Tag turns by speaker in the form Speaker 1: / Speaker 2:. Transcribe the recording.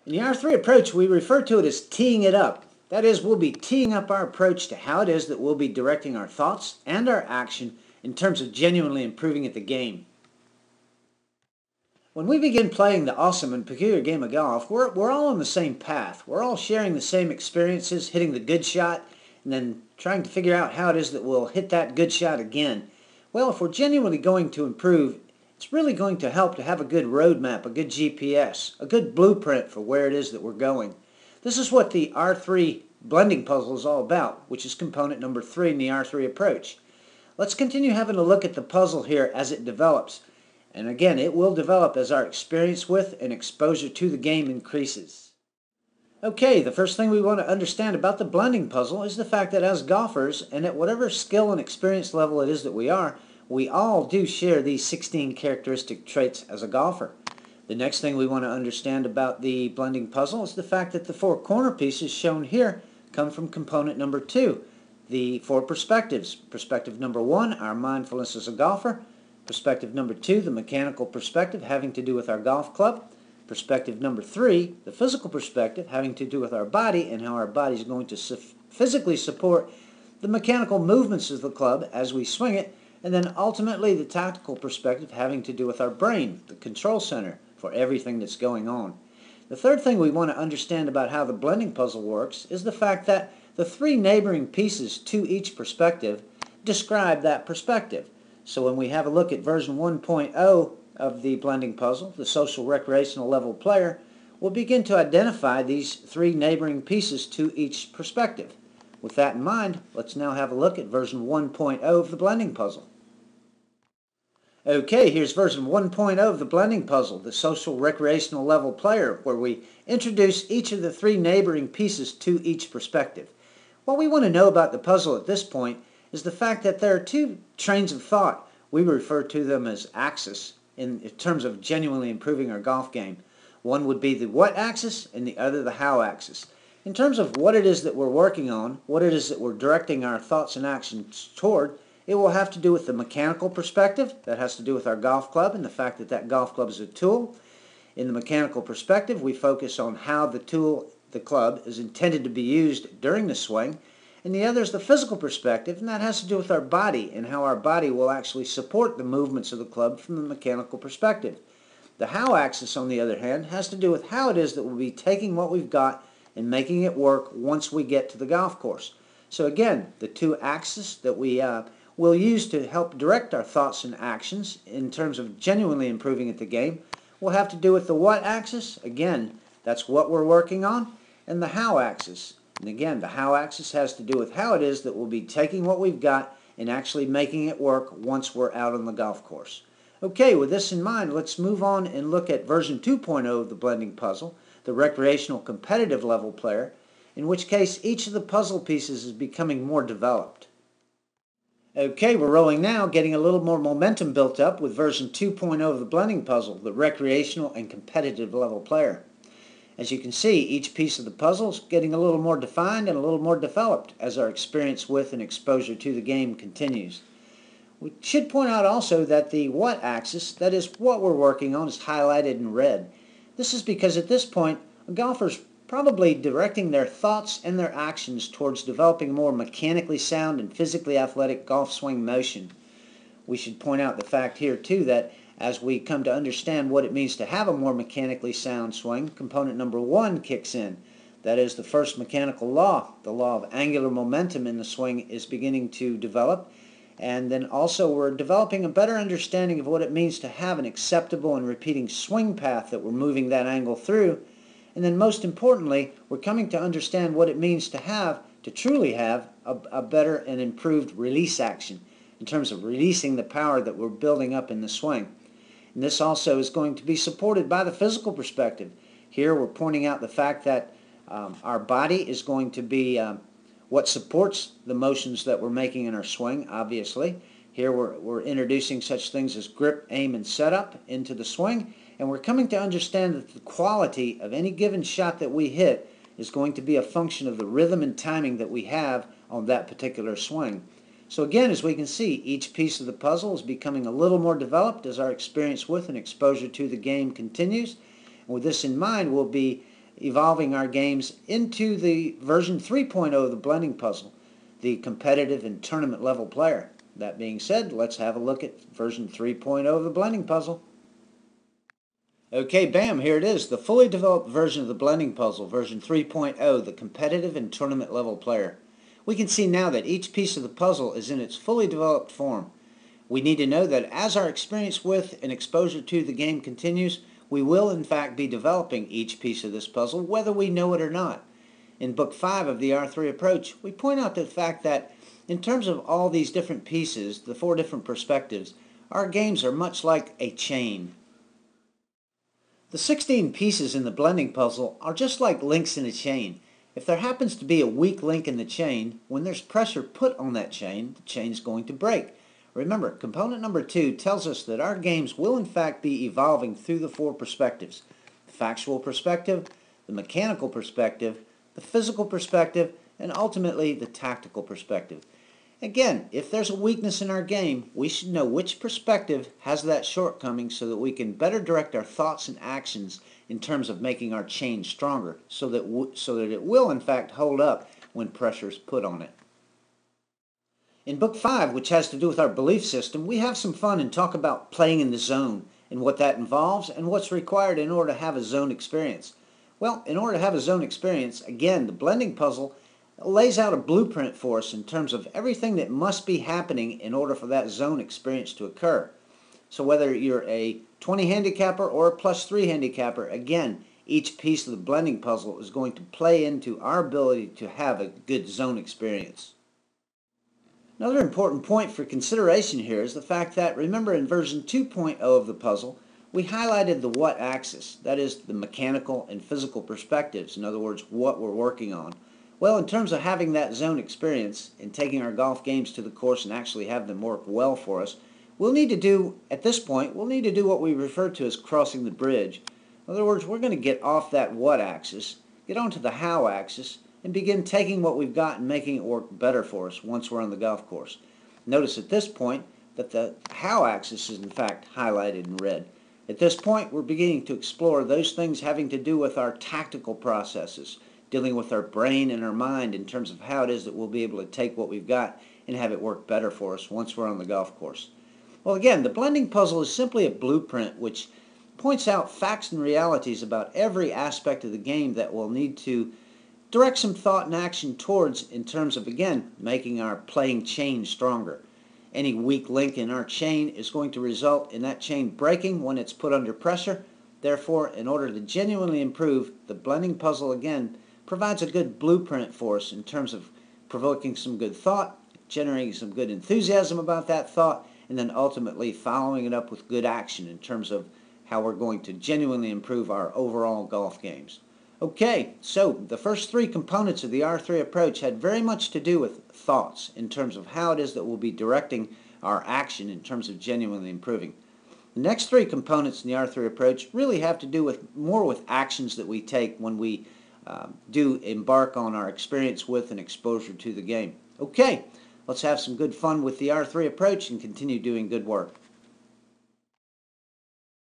Speaker 1: In the R3 approach, we refer to it as teeing it up. That is, we'll be teeing up our approach to how it is that we'll be directing our thoughts and our action in terms of genuinely improving at the game. When we begin playing the awesome and peculiar game of golf, we're all on the same path. We're all sharing the same experiences, hitting the good shot, and then trying to figure out how it is that we'll hit that good shot again. Well, if we're genuinely going to improve, it's really going to help to have a good roadmap, a good GPS, a good blueprint for where it is that we're going. This is what the R3 blending puzzle is all about, which is component number 3 in the R3 approach. Let's continue having a look at the puzzle here as it develops. And again, it will develop as our experience with and exposure to the game increases. Okay, the first thing we want to understand about the blending puzzle is the fact that as golfers, and at whatever skill and experience level it is that we are, we all do share these 16 characteristic traits as a golfer. The next thing we want to understand about the blending puzzle is the fact that the 4 corner pieces shown here come from component number 2, the 4 perspectives. Perspective number 1, our mindfulness as a golfer. Perspective number 2, the mechanical perspective having to do with our golf club. Perspective number 3, the physical perspective having to do with our body and how our body is going to physically support the mechanical movements of the club as we swing it. And then ultimately the tactical perspective having to do with our brain, the control center for everything that's going on. The third thing we want to understand about how the blending puzzle works is the fact that the 3 neighboring pieces to each perspective describe that perspective. So when we have a look at version 1.0 of the blending puzzle, the social recreational level player, we'll begin to identify these 3 neighboring pieces to each perspective. With that in mind, let's now have a look at version 1.0 of the blending puzzle. Okay, here's version 1.0 of the blending puzzle, the social recreational level player, where we introduce each of the 3 neighboring pieces to each perspective. What we want to know about the puzzle at this point is the fact that there are 2 trains of thought. We refer to them as axis in terms of genuinely improving our golf game. One would be the what axis and the other the how axis. In terms of what it is that we're working on, what it is that we're directing our thoughts and actions toward, it will have to do with the mechanical perspective. That has to do with our golf club and the fact that that golf club is a tool. In the mechanical perspective, we focus on how the tool, the club, is intended to be used during the swing. And the other is the physical perspective, and that has to do with our body and how our body will actually support the movements of the club from the mechanical perspective. The how axis, on the other hand, has to do with how it is that we'll be taking what we've got and making it work once we get to the golf course. So again, the 2 axes that we will use to help direct our thoughts and actions in terms of genuinely improving at the game will have to do with the what axis. Again, that's what we're working on, and the how axis. And again, the how axis has to do with how it is that we'll be taking what we've got and actually making it work once we're out on the golf course. Okay, with this in mind, let's move on and look at version 2.0 of the blending puzzle, the recreational competitive level player, in which case each of the puzzle pieces is becoming more developed. Okay, we're rolling now, getting a little more momentum built up with version 2.0 of the blending puzzle, the recreational and competitive level player. As you can see, each piece of the puzzle is getting a little more defined and a little more developed as our experience with and exposure to the game continues. We should point out also that the what axis, that is what we're working on, is highlighted in red. This is because at this point, a golfer's probably directing their thoughts and their actions towards developing a more mechanically sound and physically athletic golf swing motion. We should point out the fact here too that as we come to understand what it means to have a more mechanically sound swing, component number 1 kicks in. That is the first mechanical law. The law of angular momentum in the swing is beginning to develop. And then also we're developing a better understanding of what it means to have an acceptable and repeating swing path that we're moving that angle through. And then most importantly, we're coming to understand what it means to truly have a better and improved release action in terms of releasing the power that we're building up in the swing. And this also is going to be supported by the physical perspective. Here we're pointing out the fact that our body is going to be what supports the motions that we're making in our swing, obviously. Here we're introducing such things as grip, aim, and setup into the swing. And we're coming to understand that the quality of any given shot that we hit is going to be a function of the rhythm and timing that we have on that particular swing. So again, as we can see, each piece of the puzzle is becoming a little more developed as our experience with and exposure to the game continues. And with this in mind, we'll be evolving our games into the version 3.0 of the blending puzzle, the competitive and tournament level player. That being said, let's have a look at version 3.0 of the blending puzzle. Okay, bam, here it is, the fully developed version of the blending puzzle, version 3.0, the competitive and tournament level player. We can see now that each piece of the puzzle is in its fully developed form. We need to know that as our experience with and exposure to the game continues, we will in fact be developing each piece of this puzzle, whether we know it or not. In Book 5 of the R3 approach, we point out the fact that in terms of all these different pieces, the 4 different perspectives, our games are much like a chain. The 16 pieces in the blending puzzle are just like links in a chain. If there happens to be a weak link in the chain, when there's pressure put on that chain, the chain's going to break. Remember, component number 2 tells us that our games will in fact be evolving through the 4 perspectives: the factual perspective, the mechanical perspective, the physical perspective, and ultimately the tactical perspective. Again, if there's a weakness in our game, we should know which perspective has that shortcoming so that we can better direct our thoughts and actions in terms of making our chain stronger so that it will in fact hold up when pressure is put on it. In Book 5, which has to do with our belief system, we have some fun and talk about playing in the zone and what that involves and what's required in order to have a zone experience. Well, in order to have a zone experience, again, the blending puzzle lays out a blueprint for us in terms of everything that must be happening in order for that zone experience to occur. So whether you're a 20 handicapper or a +3 handicapper, again, each piece of the blending puzzle is going to play into our ability to have a good zone experience. Another important point for consideration here is the fact that, remember, in version 2.0 of the puzzle, we highlighted the what axis, that is the mechanical and physical perspectives, in other words, what we're working on. Well, in terms of having that zone experience and taking our golf games to the course and actually have them work well for us, we'll need to do, at this point, we'll need to do what we refer to as crossing the bridge. In other words, we're going to get off that what axis, get onto the how axis, and begin taking what we've got and making it work better for us once we're on the golf course. Notice at this point that the how axis is in fact highlighted in red. At this point, we're beginning to explore those things having to do with our tactical processes, dealing with our brain and our mind in terms of how it is that we'll be able to take what we've got and have it work better for us once we're on the golf course. Well, again, the blending puzzle is simply a blueprint which points out facts and realities about every aspect of the game that we'll need to direct some thought and action towards in terms of, again, making our playing chain stronger. Any weak link in our chain is going to result in that chain breaking when it's put under pressure. Therefore, in order to genuinely improve, the blending puzzle, again, provides a good blueprint for us in terms of provoking some good thought, generating some good enthusiasm about that thought, and then ultimately following it up with good action in terms of how we're going to genuinely improve our overall golf games. Okay, so the first 3 components of the R3 approach had very much to do with thoughts in terms of how it is that we'll be directing our action in terms of genuinely improving. The next 3 components in the R3 approach really have to do with more with actions that we take when we do embark on our experience with and exposure to the game. Okay, let's have some good fun with the R3 approach and continue doing good work.